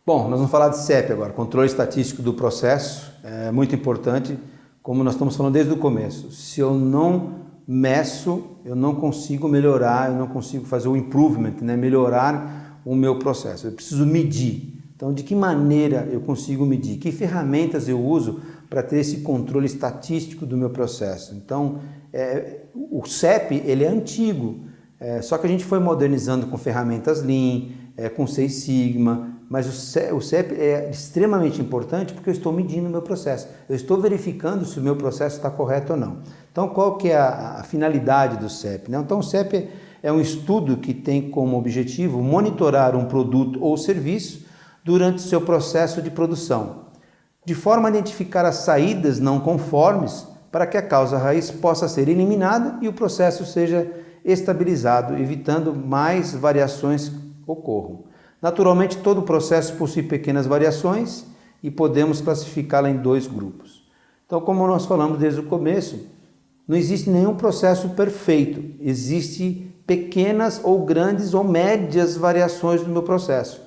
Bom, nós vamos falar de CEP agora, controle estatístico do processo, é muito importante, como nós estamos falando desde o começo. Se eu não meço, eu não consigo melhorar, eu não consigo fazer o improvement, né? Melhorar o meu processo. Eu preciso medir. Então, de que maneira eu consigo medir? Que ferramentas eu uso para ter esse controle estatístico do meu processo? Então, o CEP ele é antigo, só que a gente foi modernizando com ferramentas Lean, com Six Sigma, mas o CEP é extremamente importante porque eu estou medindo o meu processo. Eu estou verificando se o meu processo está correto ou não. Então, qual que é a finalidade do CEP, né? Então, o CEP é um estudo que tem como objetivo monitorar um produto ou serviço durante o seu processo de produção, de forma a identificar as saídas não conformes para que a causa raiz possa ser eliminada e o processo seja estabilizado, evitando mais variações ocorram. Naturalmente, todo o processo possui pequenas variações e podemos classificá-la em dois grupos. Então, como nós falamos desde o começo, não existe nenhum processo perfeito. Existem pequenas ou grandes ou médias variações no meu processo.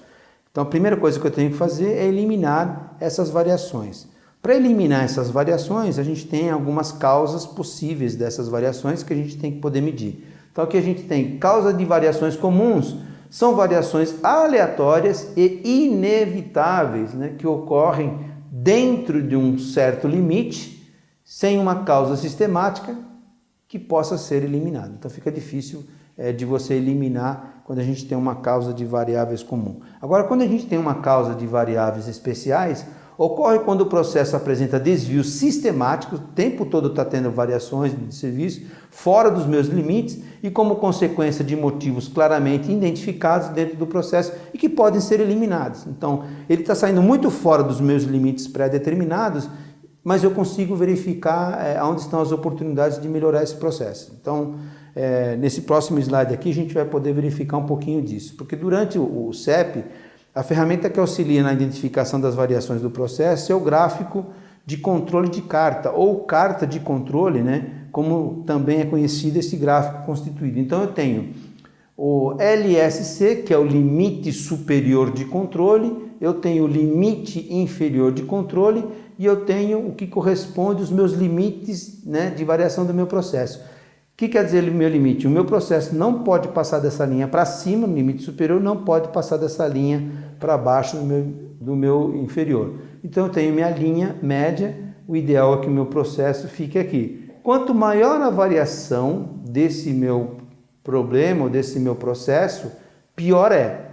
Então, a primeira coisa que eu tenho que fazer é eliminar essas variações. Para eliminar essas variações, a gente tem algumas causas possíveis dessas variações que a gente tem que poder medir. Então, aqui a gente tem causa de variações comuns, são variações aleatórias e inevitáveis, né, que ocorrem dentro de um certo limite, sem uma causa sistemática que possa ser eliminada. Então fica difícil de você eliminar quando a gente tem uma causa de variáveis comum. Agora, quando a gente tem uma causa de variáveis especiais, ocorre quando o processo apresenta desvios sistemáticos, o tempo todo está tendo variações de serviço, fora dos meus limites e como consequência de motivos claramente identificados dentro do processo e que podem ser eliminados. Então, ele está saindo muito fora dos meus limites pré-determinados, mas eu consigo verificar onde estão as oportunidades de melhorar esse processo. Então, nesse próximo slide aqui, a gente vai poder verificar um pouquinho disso, porque durante o CEP, a ferramenta que auxilia na identificação das variações do processo é o gráfico de controle de carta, ou carta de controle, né? Como também é conhecido esse gráfico constituído. Então eu tenho o LSC, que é o limite superior de controle, eu tenho o limite inferior de controle e eu tenho o que corresponde aos meus limites, né, de variação do meu processo. O que quer dizer o meu limite? O meu processo não pode passar dessa linha para cima, no limite superior, não pode passar dessa linha para baixo do meu inferior. Então eu tenho minha linha média, o ideal é que o meu processo fique aqui. Quanto maior a variação desse meu problema ou desse meu processo, pior é.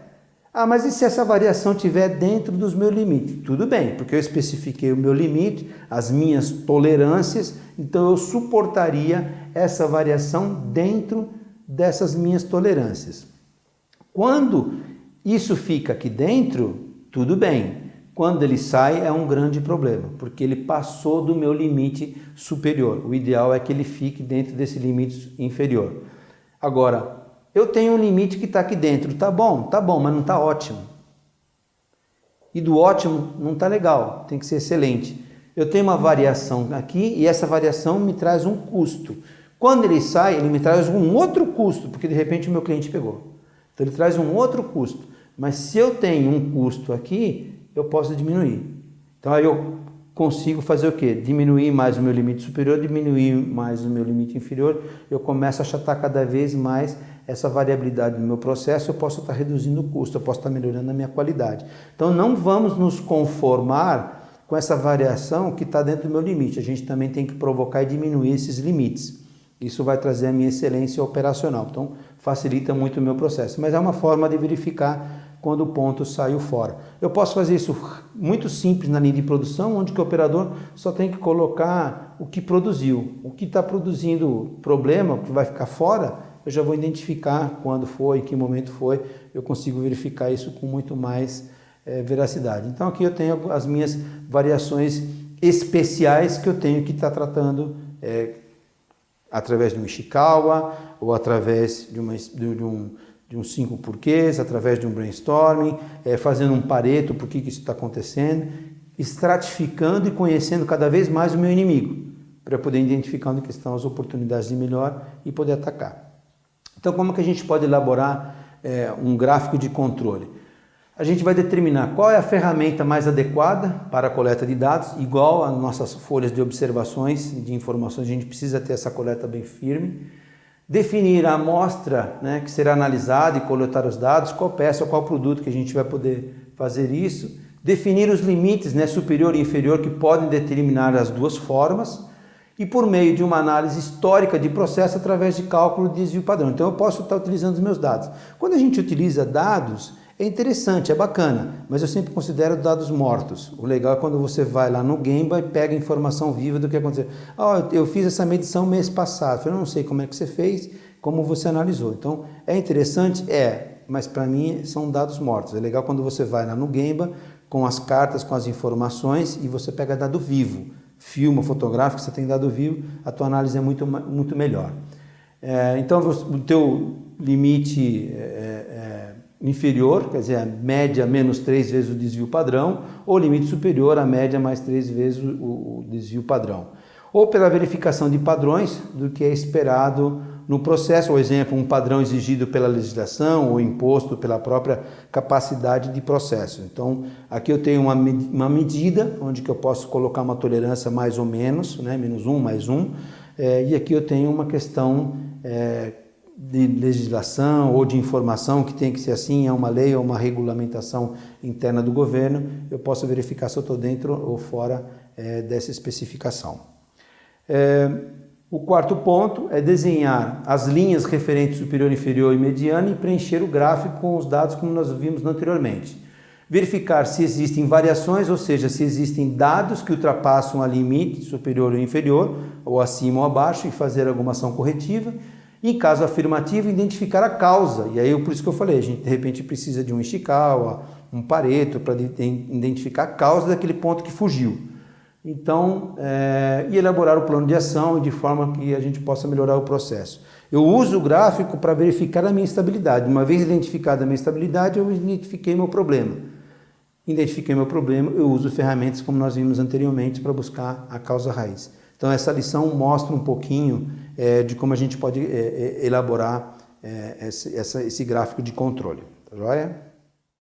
Ah, mas e se essa variação estiver dentro dos meus limites? Tudo bem, porque eu especifiquei o meu limite, as minhas tolerâncias, então eu suportaria essa variação dentro dessas minhas tolerâncias. Quando isso fica aqui dentro, tudo bem. Quando ele sai, é um grande problema, porque ele passou do meu limite superior. O ideal é que ele fique dentro desse limite inferior. Agora, eu tenho um limite que está aqui dentro. Tá bom, mas não está ótimo. E do ótimo não está legal, tem que ser excelente. Eu tenho uma variação aqui e essa variação me traz um custo. Quando ele sai, ele me traz um outro custo, porque de repente o meu cliente pegou. Então ele traz um outro custo. Mas se eu tenho um custo aqui, eu posso diminuir. Então aí eu consigo fazer o quê? Diminuir mais o meu limite superior, diminuir mais o meu limite inferior. Eu começo a achatar cada vez mais essa variabilidade no meu processo, eu posso estar reduzindo o custo, eu posso estar melhorando a minha qualidade. Então não vamos nos conformar com essa variação que está dentro do meu limite. A gente também tem que provocar e diminuir esses limites. Isso vai trazer a minha excelência operacional. Então facilita muito o meu processo. Mas é uma forma de verificar quando o ponto saiu fora. Eu posso fazer isso muito simples na linha de produção, onde que o operador só tem que colocar o que produziu. O que está produzindo problema, o que vai ficar fora, eu já vou identificar quando foi, em que momento foi, eu consigo verificar isso com muito mais veracidade. Então aqui eu tenho as minhas variações especiais que eu tenho que estar tratando através de um Ishikawa ou através de um 5 porquês, através de um brainstorming, fazendo um pareto, por que isso está acontecendo, estratificando e conhecendo cada vez mais o meu inimigo, para poder identificar onde estão as oportunidades de melhor e poder atacar. Então, como que a gente pode elaborar um gráfico de controle? A gente vai determinar qual é a ferramenta mais adequada para a coleta de dados, igual às nossas folhas de observações, de informações, a gente precisa ter essa coleta bem firme. Definir a amostra, né, que será analisada e coletar os dados, qual peça ou qual produto que a gente vai poder fazer isso. Definir os limites, né, superior e inferior, que podem determinar as duas formas. E por meio de uma análise histórica de processo através de cálculo de desvio padrão. Então eu posso estar utilizando os meus dados. Quando a gente utiliza dados, é interessante, é bacana, mas eu sempre considero dados mortos. O legal é quando você vai lá no Gemba e pega informação viva do que aconteceu. Eu fiz essa medição mês passado, eu não sei como é que você fez, como você analisou. Então, é interessante? Mas para mim são dados mortos. É legal quando você vai lá no Gemba com as cartas, com as informações e você pega dado vivo. Filma, fotográfico, você tem dado vivo, a tua análise é muito melhor. Então, o teu limite inferior, quer dizer, a média menos 3 vezes o desvio padrão, ou limite superior, a média mais 3 vezes o desvio padrão. Ou pela verificação de padrões do que é esperado no processo, por exemplo, um padrão exigido pela legislação ou imposto pela própria capacidade de processo. Então, aqui eu tenho uma medida, onde que eu posso colocar uma tolerância mais ou menos, né, menos 1, mais 1, e aqui eu tenho uma questão de legislação ou de informação que tem que ser assim, é uma lei ou uma regulamentação interna do governo, eu posso verificar se eu estou dentro ou fora dessa especificação. O quarto ponto é desenhar as linhas referentes superior, inferior e mediana e preencher o gráfico com os dados como nós vimos anteriormente. Verificar se existem variações, ou seja, se existem dados que ultrapassam a limite superior ou inferior, ou acima ou abaixo, e fazer alguma ação corretiva. Em caso afirmativo, identificar a causa. E aí, por isso que eu falei, a gente de repente precisa de um Ishikawa, um Pareto, para identificar a causa daquele ponto que fugiu. Então, e elaborar o plano de ação de forma que a gente possa melhorar o processo. Eu uso o gráfico para verificar a minha estabilidade. Uma vez identificada a minha estabilidade, eu identifiquei meu problema. Identifiquei meu problema, eu uso ferramentas como nós vimos anteriormente para buscar a causa raiz. Então, essa lição mostra um pouquinho de como a gente pode elaborar esse gráfico de controle. Tá joia?